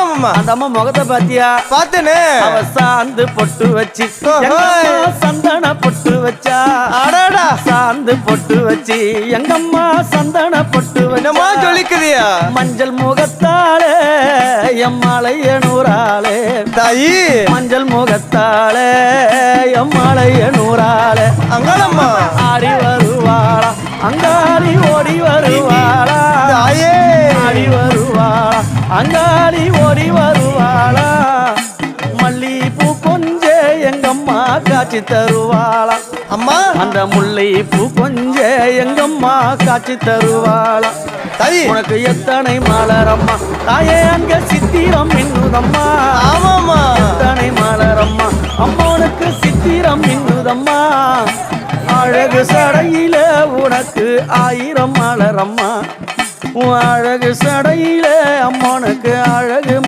ஆமா அந்த அம்மா முகத்தை பாத்தியா? பாத்தேனே. அவ சாந்து பொட்டு வச்சு சந்தன பொட்டு வச்சா. அடடா சாந்து பொட்டு வச்சு எங்கம்மா சந்தன பொட்டு என்னமா வச்சா. சொல்லிக்குதியா? மஞ்சள் முகத்தாலே எம்மாளைய நூறாளே தாயி. மஞ்சள் முகத்தாலே எம்மாளைய நூறாளே அங்காளம்மா ஆடி வருவாளா அங்காளி ஓடி வருவாளா. தாயே ஆடி வருவாளா அங்காளி ஓடி வருவாளா. மல்லிப்பூ கொஞ்ச எங்கம்மா காட்சி தருவாளா. அம்மா அந்த முல்லை பூ கொஞ்ச எங்கம்மா காட்சி தருவாளா. தாயி. உனக்கு எத்தனை மலரம்மா தாயே அங்க சித்திரம் மின்னுதம்மா. ஆமாம்மா எத்தனை மலரம்மா அம்மனுக்கு சித்திரம் மின்னுதம்மா. அழகு சடையில உனக்கு 1000 மலரம்மா. உன் அழகு சடையில அம்மனுக்கு அழகு